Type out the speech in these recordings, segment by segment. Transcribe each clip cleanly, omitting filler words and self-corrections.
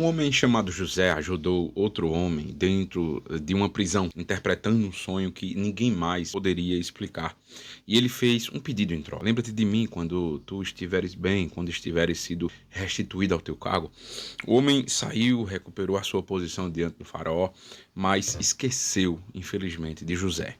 Um homem chamado José ajudou outro homem dentro de uma prisão, interpretando um sonho que ninguém mais poderia explicar. E ele fez um pedido em troca. Lembra-te de mim quando tu estiveres bem, quando estiveres sido restituído ao teu cargo. O homem saiu, recuperou a sua posição diante do faraó, mas esqueceu, infelizmente, de José.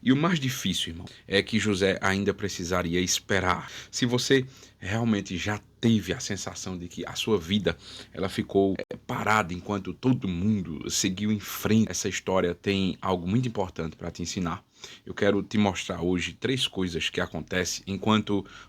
E o mais difícil, irmão, é que José ainda precisaria esperar. Se você realmente já teve a sensação de que a sua vida ela ficou parada enquanto todo mundo seguiu em frente, essa história tem algo muito importante para te ensinar. Eu quero te mostrar hoje três coisas que acontecem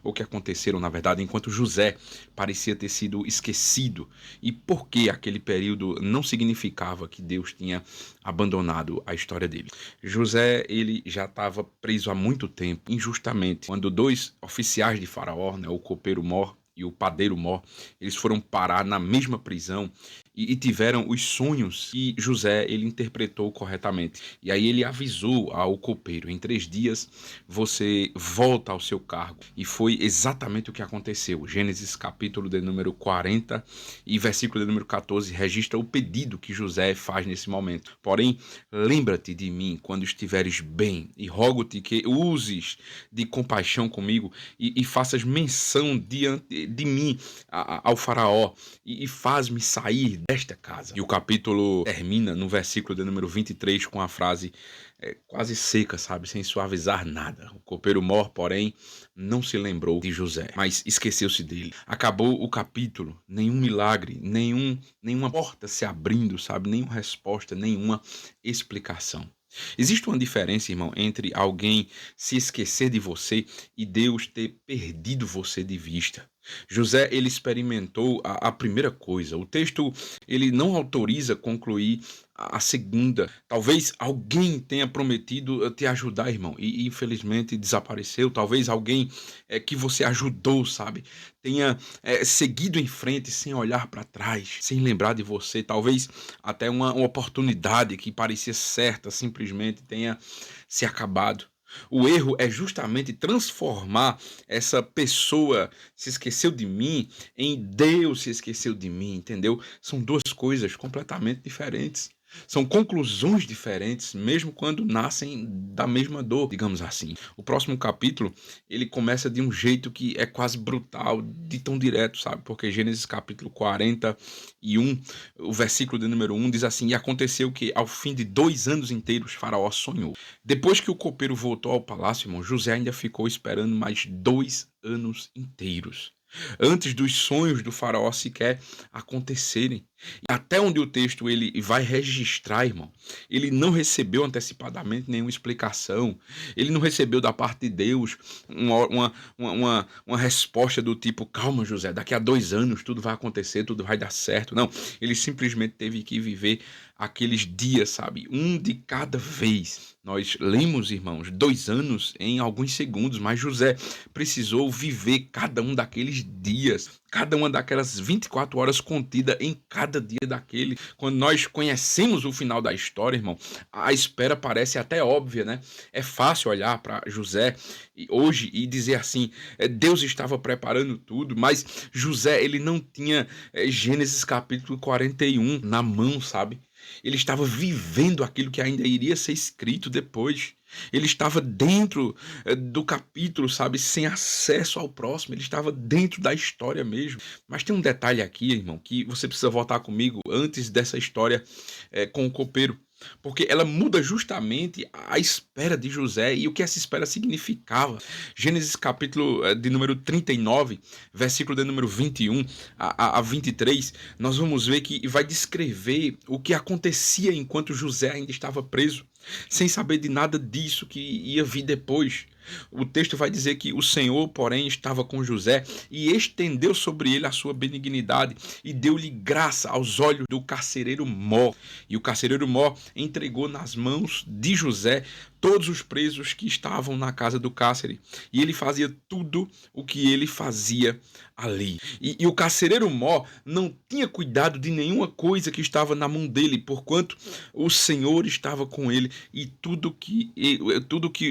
ou que aconteceram, na verdade, enquanto José parecia ter sido esquecido e por que aquele período não significava que Deus tinha abandonado a história dele. José, ele já estava preso há muito tempo, injustamente, quando dois oficiais de Faraó, o copeiro Mor e o padeiro Mor, eles foram parar na mesma prisão e tiveram os sonhos que José ele interpretou corretamente. E aí ele avisou ao copeiro: em 3 dias você volta ao seu cargo. E foi exatamente o que aconteceu. Gênesis capítulo de número 40 e versículo de número 14 registra o pedido que José faz nesse momento. Porém, lembra-te de mim quando estiveres bem e rogo-te que uses de compaixão comigo e faças menção diante de mim ao faraó e faz-me sair desta casa. E o capítulo termina no versículo de número 23 com a frase quase seca, sabe, sem suavizar nada. O copeiro Mor, porém, não se lembrou de José, mas esqueceu-se dele. Acabou o capítulo, nenhum milagre, nenhuma porta se abrindo, sabe, nenhuma resposta, nenhuma explicação. Existe uma diferença, irmão, entre alguém se esquecer de você e Deus ter perdido você de vista. José, ele experimentou a primeira coisa. O texto, ele não autoriza concluir a segunda. Talvez alguém tenha prometido te ajudar, irmão, e infelizmente desapareceu. Talvez alguém que você ajudou, sabe, tenha seguido em frente sem olhar para trás, sem lembrar de você. Talvez até uma oportunidade que parecia certa simplesmente tenha se acabado. O erro é justamente transformar essa pessoa se esqueceu de mim em Deus se esqueceu de mim, entendeu? São duas coisas completamente diferentes. São conclusões diferentes, mesmo quando nascem da mesma dor, digamos assim. O próximo capítulo, ele começa de um jeito que é quase brutal, de tão direto, sabe? Porque Gênesis capítulo 41, o versículo de número 1 diz assim: e aconteceu que ao fim de 2 anos inteiros Faraó sonhou. Depois que o copeiro voltou ao palácio, irmão, José ainda ficou esperando mais 2 anos inteiros, antes dos sonhos do faraó sequer acontecerem. E até onde o texto ele vai registrar, irmão, ele não recebeu antecipadamente nenhuma explicação, ele não recebeu da parte de Deus uma resposta do tipo: calma, José, daqui a 2 anos tudo vai acontecer, tudo vai dar certo. Não, ele simplesmente teve que viver aqueles dias, sabe, um de cada vez. Nós lemos, irmãos, 2 anos em alguns segundos, mas José precisou viver cada um daqueles dias, cada uma daquelas 24 horas contida em cada dia daquele. Quando nós conhecemos o final da história, irmão, a espera parece até óbvia, né? É fácil olhar para José hoje e dizer assim: Deus estava preparando tudo, mas José, ele não tinha Gênesis capítulo 41 na mão, sabe? Ele estava vivendo aquilo que ainda iria ser escrito depois. Ele estava dentro do capítulo, sabe, sem acesso ao próximo. Ele estava dentro da história mesmo. Mas tem um detalhe aqui, irmão, que você precisa voltar comigo antes dessa história com o copeiro. Porque ela muda justamente a espera de José e o que essa espera significava. Gênesis capítulo de número 39, versículo de número 21 a 23, nós vamos ver que vai descrever o que acontecia enquanto José ainda estava preso, sem saber de nada disso que ia vir depois. O texto vai dizer que o Senhor, porém, estava com José e estendeu sobre ele a sua benignidade e deu-lhe graça aos olhos do carcereiro Mó. E o carcereiro Mó entregou nas mãos de José todos os presos que estavam na casa do cárcere. E ele fazia tudo o que ele fazia ali. E o carcereiro Mó não tinha cuidado de nenhuma coisa que estava na mão dele, porquanto o Senhor estava com ele e tudo que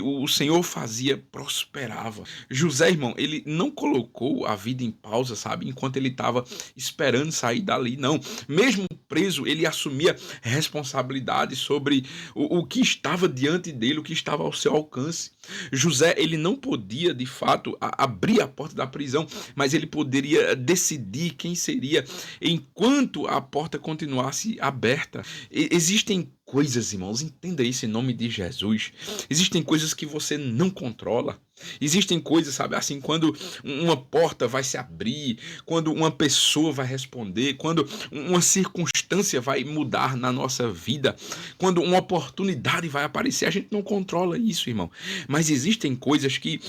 o Senhor fazia prosperava. José, irmão, ele não colocou a vida em pausa, sabe, enquanto ele estava esperando sair dali, não. Mesmo preso, ele assumia responsabilidade sobre o que estava diante dele, o que estava ao seu alcance. José, ele não podia, de fato, abrir a porta da prisão, mas ele poderia decidir quem seria enquanto a porta continuasse aberta. Existem coisas, irmãos, entenda isso em nome de Jesus. Existem coisas que você não controla. Existem coisas, sabe, assim, quando uma porta vai se abrir, quando uma pessoa vai responder, quando uma circunstância vai mudar na nossa vida, quando uma oportunidade vai aparecer, a gente não controla isso, irmão. Mas existem coisas que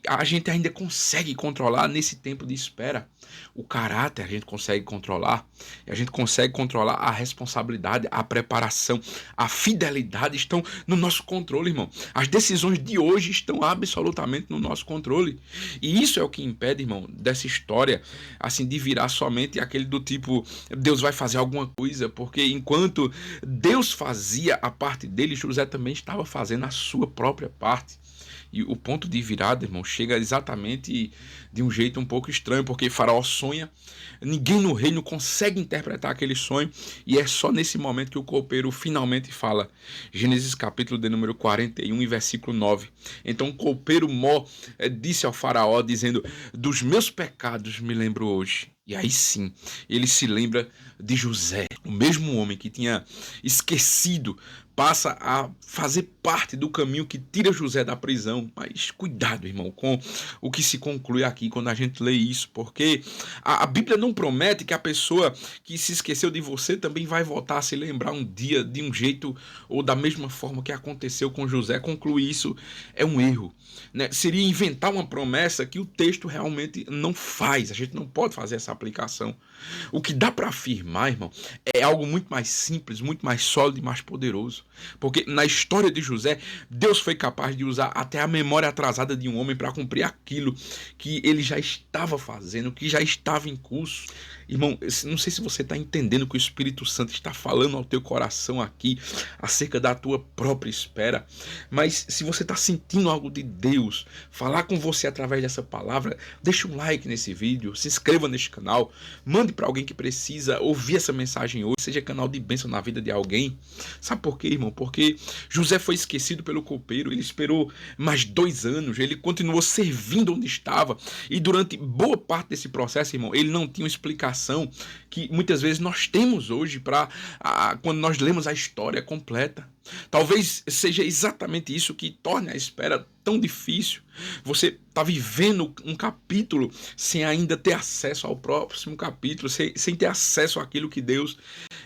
a gente ainda consegue controlar nesse tempo de espera. O caráter a gente consegue controlar, a gente consegue controlar a responsabilidade, a preparação, a fidelidade estão no nosso controle, irmão. As decisões de hoje estão absolutamente no nosso controle. E isso é o que impede, irmão, dessa história, assim, de virar somente aquele do tipo, Deus vai fazer alguma coisa, porque enquanto Deus fazia a parte dele, José também estava fazendo a sua própria parte. E o ponto de virada, irmão, chega exatamente de um jeito um pouco estranho, porque Faraó sonha, ninguém no reino consegue interpretar aquele sonho, e é só nesse momento que o copeiro finalmente fala. Gênesis capítulo de número 41 e versículo 9. Então o copeiro Mó disse ao Faraó, dizendo, dos meus pecados me lembro hoje. E aí sim, ele se lembra de José, o mesmo homem que tinha esquecido, passa a fazer parte do caminho que tira José da prisão. Mas cuidado, irmão, com o que se conclui aqui quando a gente lê isso, porque a Bíblia não promete que a pessoa que se esqueceu de você também vai voltar a se lembrar um dia de um jeito ou da mesma forma que aconteceu com José. Concluir isso é um erro, né? Seria inventar uma promessa que o texto realmente não faz. A gente não pode fazer essa aplicação. O que dá para afirmar, irmão, é algo muito mais simples, muito mais sólido e mais poderoso. Porque na história de José, Deus foi capaz de usar até a memória atrasada de um homem para cumprir aquilo que ele já estava fazendo, que já estava em curso. Irmão, não sei se você está entendendo o que o Espírito Santo está falando ao teu coração aqui, acerca da tua própria espera. Mas se você está sentindo algo de Deus falar com você através dessa palavra, deixa um like nesse vídeo, se inscreva neste canal, mande para alguém que precisa ouvir essa mensagem hoje, seja canal de bênção na vida de alguém. Sabe por quê, irmão? Porque José foi esquecido pelo copeiro, ele esperou mais 2 anos, ele continuou servindo onde estava, e durante boa parte desse processo, irmão, ele não tinha uma explicação que muitas vezes nós temos hoje quando nós lemos a história completa. Talvez seja exatamente isso que torne a espera tão difícil. Você está vivendo um capítulo sem ainda ter acesso ao próximo capítulo, sem ter acesso àquilo que Deus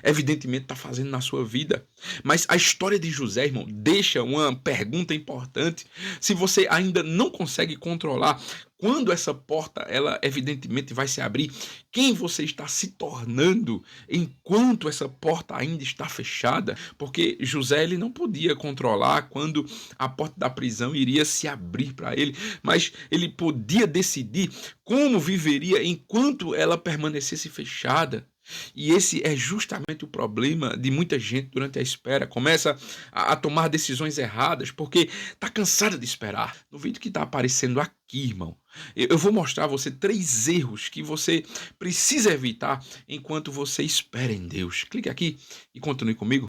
evidentemente está fazendo na sua vida. Mas a história de José, irmão, deixa uma pergunta importante. Se você ainda não consegue controlar quando essa porta, ela evidentemente vai se abrir, quem você está se tornando enquanto essa porta ainda está fechada? Porque José, ele não podia controlar quando a porta da prisão iria se abrir para ele, mas ele podia decidir como viveria enquanto ela permanecesse fechada. E esse é justamente o problema de muita gente durante a espera. Começa a tomar decisões erradas porque está cansada de esperar. No vídeo que está aparecendo aqui, irmão, eu vou mostrar a você 3 erros que você precisa evitar enquanto você espera em Deus. Clique aqui e continue comigo.